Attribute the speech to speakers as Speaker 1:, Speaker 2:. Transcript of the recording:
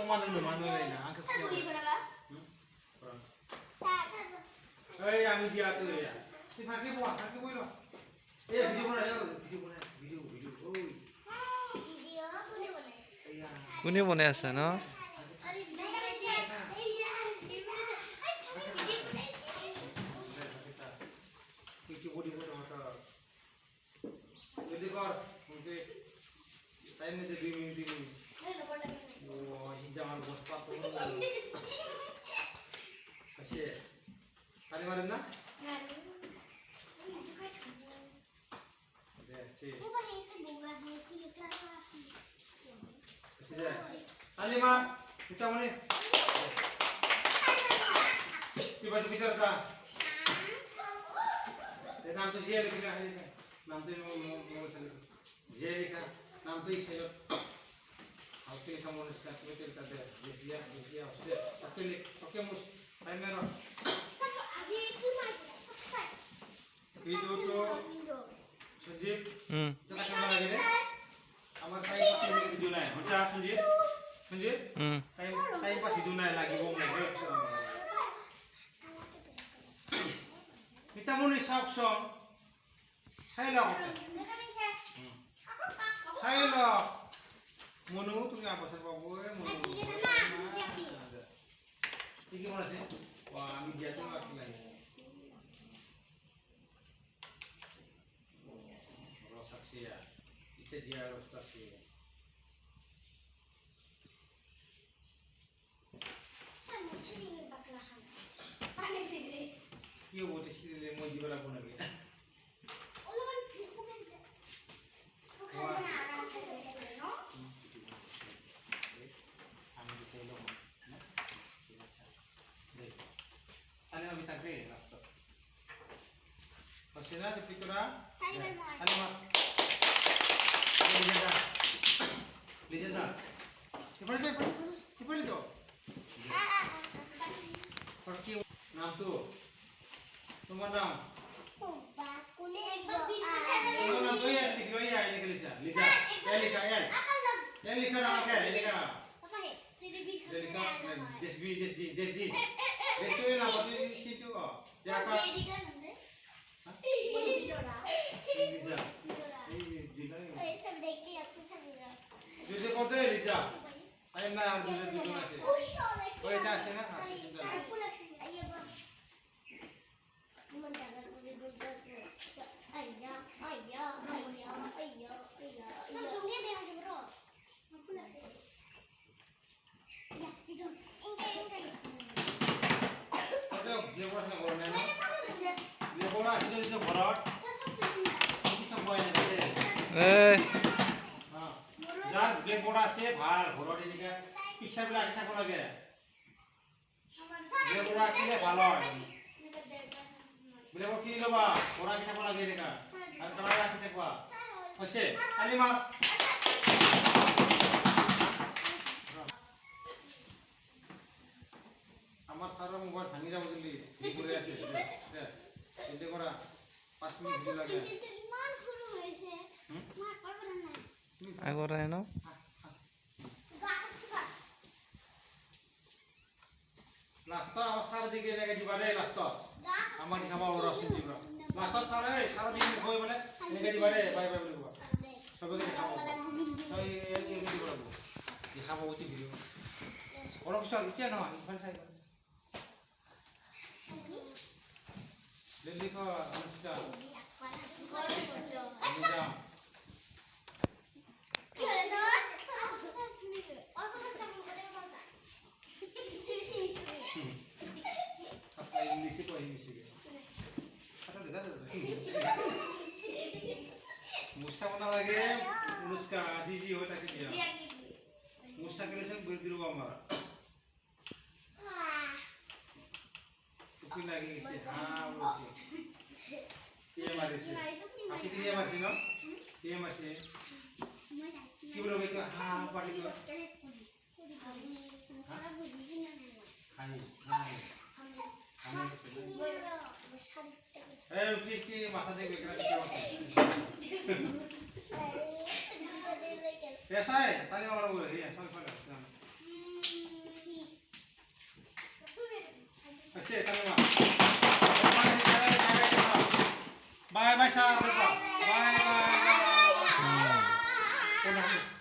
Speaker 1: 만드는 만드는 안 켰어요. 에이 아미 디아 또야. 이 밖에 보아, 밖에 보이러. 예, 비디오 보내요. 비디오 보내. 비디오. 어이.
Speaker 2: কোনে বনাই আছে ন
Speaker 1: 이렇게 오리 보러 왔다. 여기가 우리 타임에 비밀. 오, 진짜 말 못 봤고. 다시. 다리 말했나? 네, 씨. Alima, kita mana? Tiba tiba kita. Nama tu Zia lekina, nama tu mau Zia lekina, nama tu saya. Aku ini kamu nulis kat Twitter tadi. Zia, Okey mus, timer. Itu tu, Sanjeev. Kita kamera lagi ni. আমার time pass video নাই হচ্ছে Sanjeev time pass video নাই লাগিব লাগে এটা মনে sucks সাইলা মনু তুমি আবসর পাবো মনু ঠিক কি বলেছে আমি দিয়া তুমি আর কি লাগে রসাকসিয়া इसे दिया रोस्टर से क्यों वो इसलिए मोजी वाला बना गया अने अभी तक रे रास्ता पसीना तो पितरा अने Lihat Cepat itu. Pergi nam tu. Tunggu nam. Nam tu ya, tiga ya ini kelisa. Lisa, Elika. Elika nama apa? Elika. Elika, Desbi. Desbi nama tu situ kok. Siapa? Lisa. Jadi kau tu Lisa. Ayam nak ada dulu nasi. Oh itu nasi nak nasi sudah. Dia buat nak orang ni. Dia buat itu berat. Kita buat ni. যার black board আছে ভাল ঘৰৰ এনেকা picture বিলাক আঁকি থাকিব লাগে black board আঁকিলে ভাল হয় ব্ল্যাক বোৰ্ড কিনি ল'বা পঢ়া আঁকি থাকিব লাগে এনেকা আৰু কালাৰ আঁকি থাকিবা হৈছে আলিমা আমাৰ ছাৰৰ মোবাইল ভাঙি যাব দিলি ঘূৰি আছে এতে কৰা 5 মিনিট ভিডিও লাগে
Speaker 2: আগৰ আহে ন লাস্ট আমার সারা দিকে রেখে দিবা রে লাস্ট আমার খাবা ওরা শুনছি ব্রা লাস্ট সারা দিকে কই বলে রেখে দিবা রে বাই বাই বলবো সবাইকে খাবো সবাই একে দিবা বলবো খাবো উঠি ভিডিও ওরা কিছু ইচ্ছে না ইফাল সাইড লিখো অনুষ্কা নিজা मुस्ता बना लगे अनुष्का दीजी होता है क्या मुस्ता के लिए सब बिरदिरो हमारा कुछ लगे इसे हाँ वो ये हमारे से आपकी ये मशीन हो ये मशीन क्यों लोग इसे हाँ पार्टी को हाँ কি মাথা দেখবে কেন এসাই তাহলে আমরা বলি সবাই
Speaker 1: Ese también va. Bye bye sa. Bye bye.